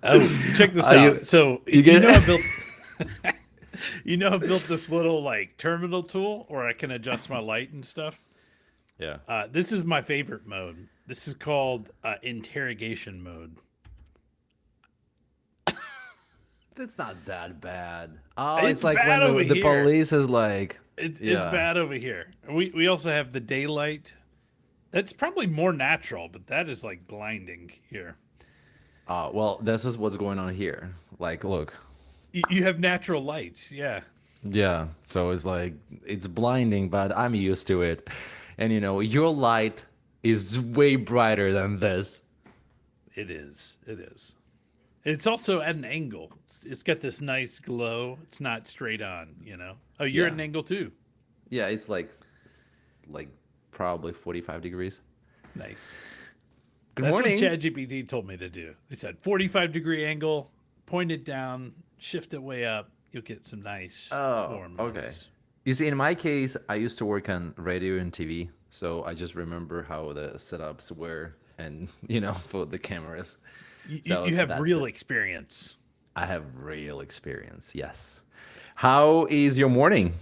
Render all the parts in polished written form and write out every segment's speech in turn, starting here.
Oh, check this You out. So you get I built I built this little like terminal tool where I can adjust my light and stuff. yeah. This is my favorite mode. This is called interrogation mode. That's not that bad. Oh, it's It's like when bad over the here. police is like, It's yeah. bad over here. We also have the daylight. That's probably more natural, but that is like blinding here. Well, this is what's going on here. Like, look, You have natural lights, yeah. yeah. So it's like it's blinding, but I'm used to it. And your light is way brighter than this. It is. It is. It's also at an angle. It's got this nice glow. It's not straight on, you know. Oh, you're at Yeah. an angle too. Yeah, it's like probably 45 degrees. Nice. Good That's what morning. ChatGPT told me to do. They said 45-degree angle, point it down, shift it way up. You'll get some nice Oh, warm okay. lights. You see, in my case, I used to work on radio and TV, so I just remember how the setups were and, for the cameras. So You have that's real it. experience. I have real experience, yes. How is your morning?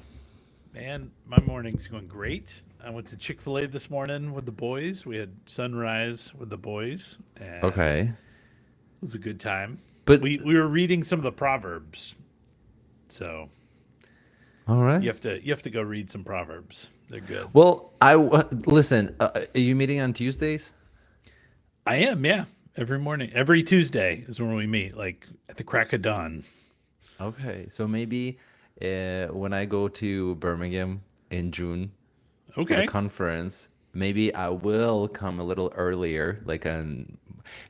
Man, my morning's going great. I went to Chick-fil-A this morning with the boys. We had sunrise with the boys, and Okay. it was a good time. But, We were reading some of the proverbs, so all right. you have to go read some proverbs. They're good. Well, listen, are you meeting on Tuesdays? I am, yeah. Every morning, every Tuesday is when we meet, like at the crack of dawn. Okay, so maybe when I go to Birmingham in June for the Okay, conference, maybe I will come a little earlier.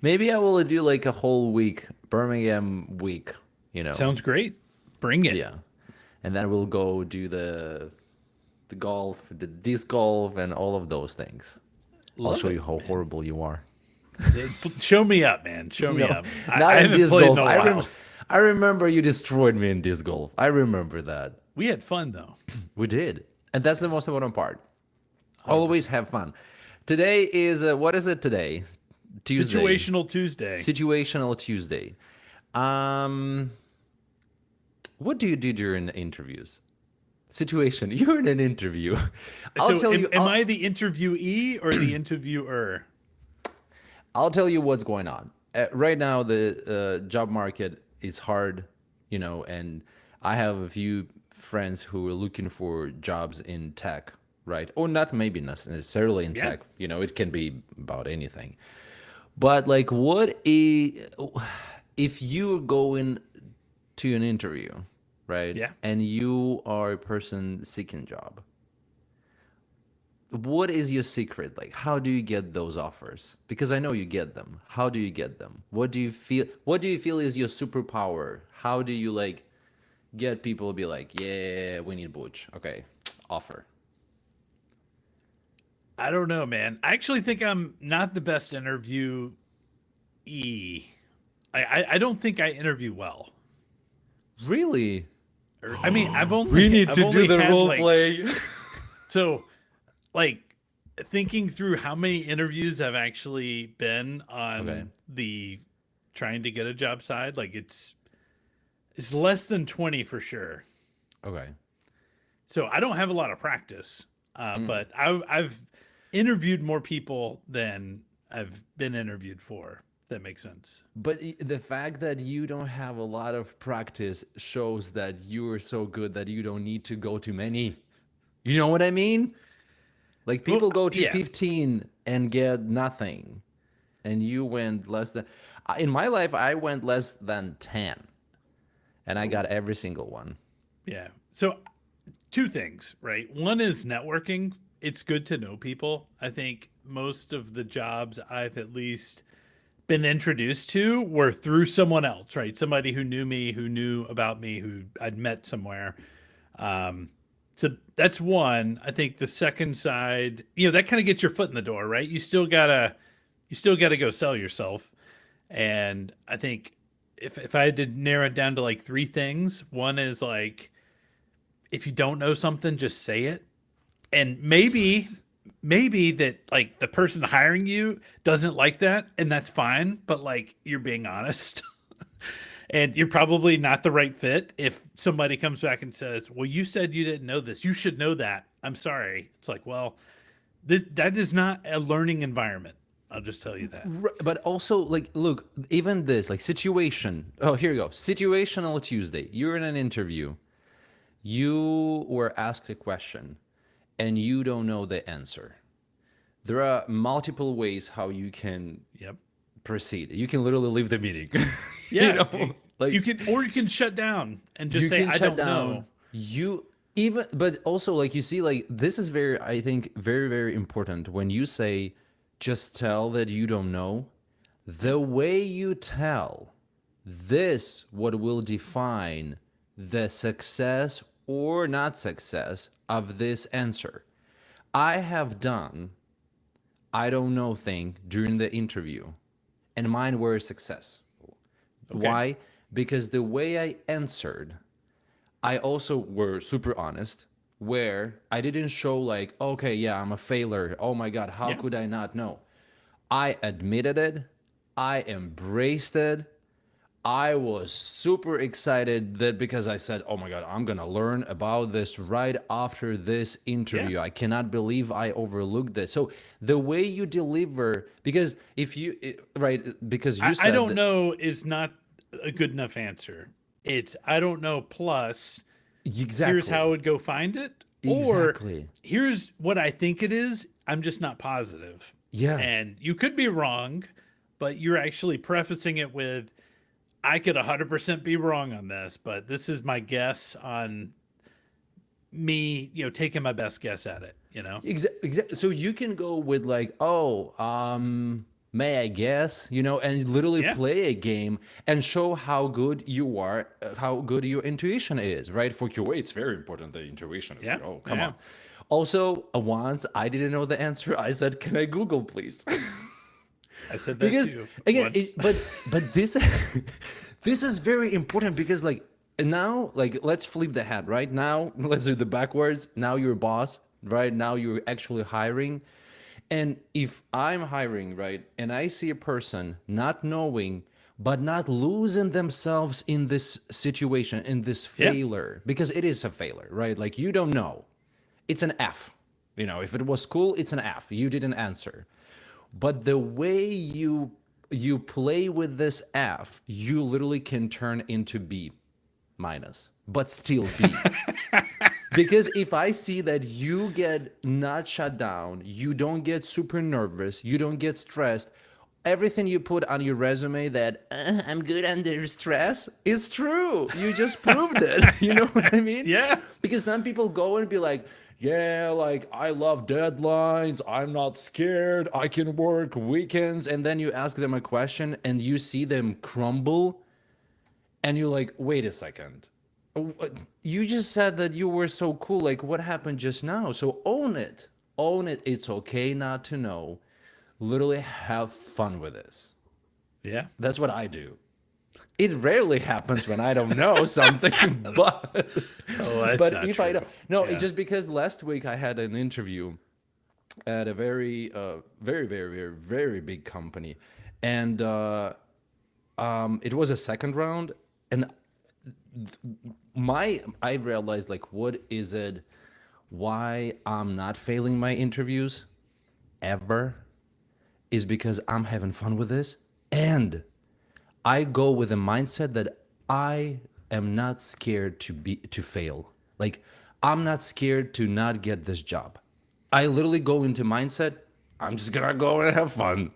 Maybe I will do like a whole week, Birmingham week, you know. sounds great. Bring it. Yeah. And then we'll go do the golf, the disc golf, and all of those things. I'll Love show it, you how man. horrible you are. Show me up, man. Show me No, up. not I in haven't disc played in golf. a while. I remember you destroyed me in disc golf. I remember that. We had fun though. We did. And that's the most important part. Always 100%. have fun. Today is, what is it today? Tuesday. Situational Tuesday. Situational Tuesday. Um, what do you do during interviews? Situation. You're in an interview. I'll So, tell you. am I the interviewee or the interviewer? I'll tell you what's going on. Right now, the job market is hard, and I have a few friends who are looking for jobs in tech, right? Or not maybe necessarily in Yeah. tech. It can be about anything. But like, if you're going to an interview, right? Yeah. And you are a person seeking job, what is your secret? Like, how do you get those offers? Because I know you get them. How do you get them? What do you feel is your superpower? How do you like get people to be like, yeah, we need Butch. Okay, offer. I don't know, man. I actually think I'm not the best interviewee. I don't think I interview well. Really? Or, I mean, We need I've to do only the had role like play. so like thinking through how many interviews I've actually been Okay. on the trying to get a job side, like it's less than 20 for sure. Okay. So I don't have a lot of practice, Mm. but I've interviewed more people than I've been interviewed for. If that makes sense. But the fact that you don't have a lot of practice shows that you are so good that you don't need to go to many. You know what I mean? Like Well, people go to yeah, 15 and get nothing, and you went less than. In my life, I went less than 10, and I got every single one. yeah. So two things, right? One is networking. It's good to know people. I think most of the jobs I've at least been introduced to were through someone else, right? Somebody who knew me, who knew about me, who I'd met somewhere. Um, so that's one. I think the second side, that kind of gets your foot in the door, right? You still gotta go sell yourself. And I think if I had to narrow it down to like three things, one is like if you don't know something, just say it. And maybe that like the person hiring you doesn't like that, and that's fine, but like you're being honest. And you're probably not the right fit if somebody comes back and says, "Well, you said you didn't know this. You should know that. I'm sorry." It's like, well, that is not a learning environment. I'll just tell you that. But also, like, look, even this, like, situation. Oh, here you go. Situational Tuesday. You're in an interview. You were asked a question and you don't know the answer. There are multiple ways how you can Yep. proceed. You can literally leave the meeting. Yeah. You know, like, You can, or you can shut down and just you say, can "I shut don't down. know." You even, but also, like, you see, like, this is very, I think, very, very important when you say, just tell that you don't know. The way you tell, this what will define the success or not success of this answer. I have done I don't know thing during the interview, and mine were a success. Okay. Why? Because the way I answered, I also were super honest, where I didn't show like, okay, yeah, I'm a failure. Oh my God, how Yeah. could I not know? I admitted it. I embraced it. I was super excited that because I said, oh my God, I'm going to learn about this right after this interview. Yeah. I cannot believe I overlooked this. So the way you deliver, because if you, right, because you I said don't that, know is not a good enough answer. It's "I don't know" plus here's how I exactly, would go find it, or exactly. here's what I think it is. I'm just not positive. Yeah. And you could be wrong, but you're actually prefacing it with, "I could 100% be wrong on this, but this is my guess on me, taking my best guess at it, you know?" So you can go with like, oh, may I guess, and literally Yeah. play a game and show how good you are, how good your intuition is, right? For QA, it's very important the intuition. Yeah. Oh, come Yeah. on. Also, once I didn't know the answer, I said, "Can I Google, please?" I said that Because too again, once. but this this is very important because like now, like, let's flip the hat right now. Let's do the backwards. Now you're a boss, right? Now you're actually hiring. And if I'm hiring, right, and I see a person not knowing but not losing themselves in this situation, in this Yeah. failure, because it is a failure, right? Like, you don't know. It's an F. If it was cool, it's an F. You didn't answer. But the way you play with this F, you literally can turn into B minus, but still B. Because if I see that you get not shut down, you don't get super nervous, you don't get stressed, everything you put on your resume that I'm good under stress is true. You just proved it. You know what I mean? Yeah. Because some people go and be like, yeah, like, I love deadlines. I'm not scared. I can work weekends. And then you ask them a question and you see them crumble. And you're like, wait a second. You just said that you were so cool. Like, what happened just now? So own it. Own it. It's okay not to know. Literally have fun with this. Yeah. That's what I do. It rarely happens when I don't know something, but Oh, that's but not if I true. don't, no, Yeah. it's just because last week I had an interview at a very, very, very, very, very big company, and it was a second round, and I realized, like, what is it? Why I'm not failing my interviews ever is because I'm having fun with this, and I go with a mindset that I am not scared to fail. Like, I'm not scared to not get this job. I literally go into mindset, I'm just gonna go and have fun.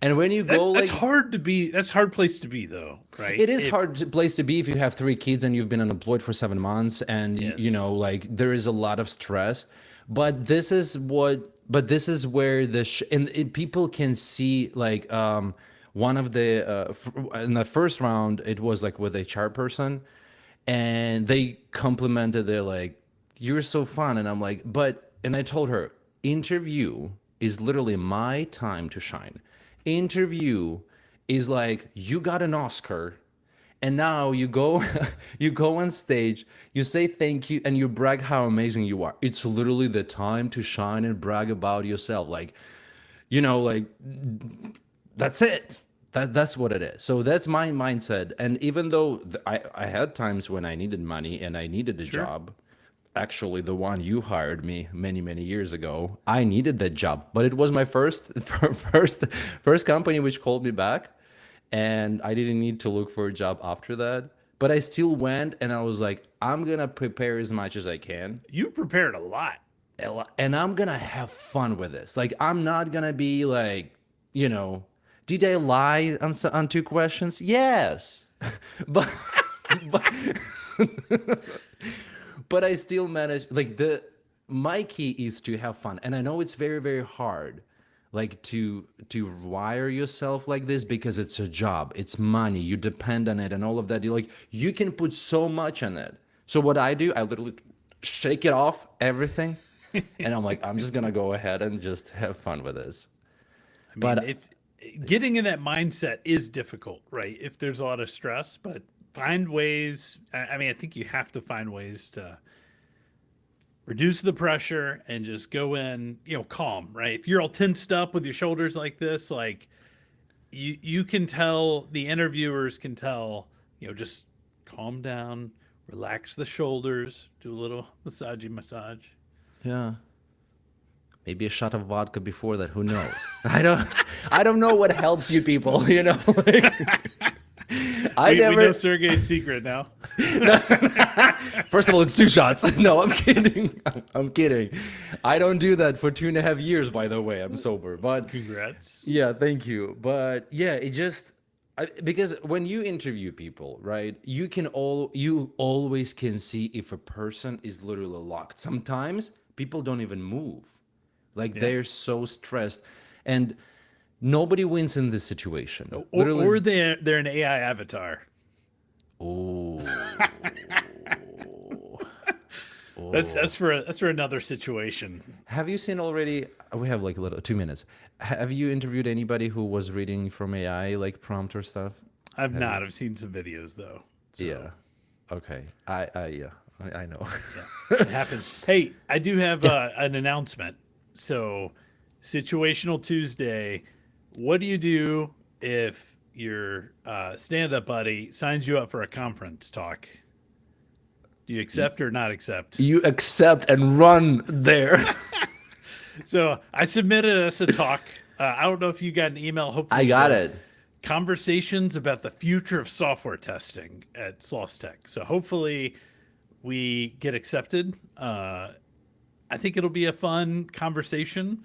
And when you go That's like, hard to be. That's a hard place to be, though, right? it is place to be if you have 3 kids and you've been unemployed for 7 months, and Yes. like, there is a lot of stress. But this is where people can see, like, one of the in the first round, it was like with a HR person, and they complimented. They're like, "You're so fun," and I'm like, and I told her, interview is literally my time to shine. Interview is like, you got an Oscar, and now you go you go on stage, you say thank you, and you brag how amazing you are. It's literally the time to shine and brag about yourself. Like, like, that's it. That's what it is. So that's my mindset. And even though I had times when I needed money and I needed a Sure. job, actually the one you hired me many years ago, I needed that job, but it was my first company which called me back, and I didn't need to look for a job after that. But I still went, and I was like, I'm gonna prepare as much as I can, You prepared a lot. and I'm gonna have fun with this. Like, I'm not gonna be like, you know, did I lie on on two questions? Yes, but but but I still manage. Like, the my key is to have fun, and I know it's very hard, like to wire yourself like this because it's a job, it's money, you depend on it, and all of that. You can put so much on it. So what I do, I literally shake it off everything, and I'm like, I'm just gonna go ahead and just have fun with this. I mean, But if getting in that mindset is difficult, right? If there's a lot of stress, but find ways. I mean, I think you have to find ways to reduce the pressure and just go in, calm, right? If you're all tensed up with your shoulders like this, like you can tell, the interviewers can tell, just calm down, relax the shoulders, do a little massage. yeah, maybe a shot of vodka before that, who knows? I don't know what helps you people, like, I We never. know Sergey's secret now. First of all, it's 2 shots. No, I'm kidding. I'm kidding. I don't do that for 2.5 years, by the way. I'm sober. But Congrats. yeah, thank you. But yeah, because when you interview people, right, you always can see if a person is literally locked. Sometimes people don't even move. Like, Yeah. they're so stressed. And nobody wins in this situation. Or they're an AI avatar. Oh. That's for another situation. Have you seen already? We have like a little 2 minutes. Have you interviewed anybody who was reading from AI, like prompt or stuff? I've not. I've seen some videos though. So, Yeah. Okay. Yeah. I know. it happens. Hey, I do have an announcement. So, Situational Tuesday. What do you do if your stand-up buddy signs you up for a conference talk? Do you accept or not accept? You accept and run there. So I submitted us a talk. I don't know if you got an email. Hopefully, I you got did. it. Conversations about the future of software testing at Sloss Tech. So hopefully we get accepted. I think it'll be a fun conversation.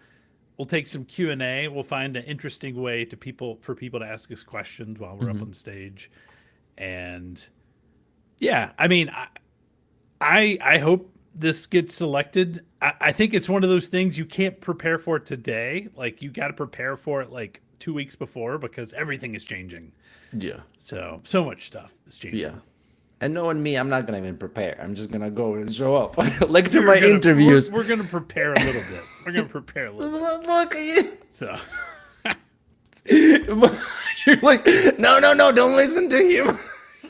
We'll take some Q&A. We'll find an interesting way for people to ask us questions while we're up on stage. And yeah, I mean, I hope this gets selected. I think it's one of those things you can't prepare for today. Like, you got to prepare for it like 2 weeks before because everything is changing. Yeah. So much stuff is changing. Yeah. And knowing me, I'm not gonna even prepare. I'm just gonna go and show up, like to We're my gonna- interviews. We're going to prepare a little bit. We're going to prepare a little bit. Look at you. So You're like, no, don't listen to him.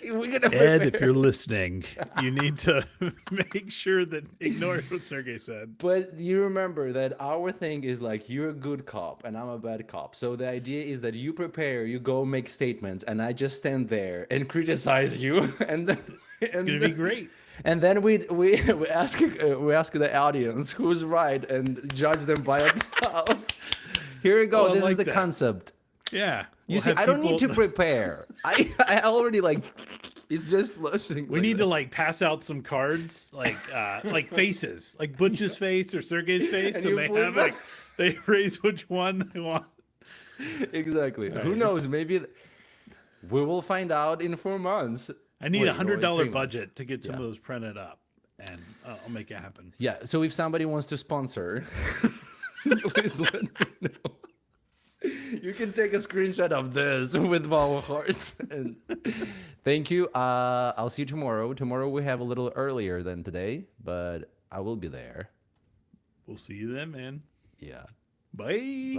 We're gonna Ed, prepare. if you're listening, you need to make sure that ignore what Sergey said. But you remember that our thing is like, you're a good cop and I'm a bad cop. So the idea is that you prepare, you go make statements, and I just stand there and criticize you, and then It's going to be great. And then we ask the audience who's right and judge them by applause. Here we go. Oh, I This is like the that. concept. Yeah. You We'll see, have I don't need to people- prepare. I already like. It's just flushing. We need to like pass out some cards, like faces, like Butch's face or Sergey's face, And and you they flip have it. like they raise which one they want. Exactly. Who right, knows? Maybe we will find out in 4 months. I need Wait, a no, in $100 3 months. budget to get some Yeah. of those printed up, and I'll make it happen. Yeah. So if somebody wants to sponsor, please let me know. You can take a screenshot of this with our hearts. And thank you. I'll see you tomorrow. Tomorrow we have a little earlier than today, but I will be there. We'll see you then, man. Yeah. Bye.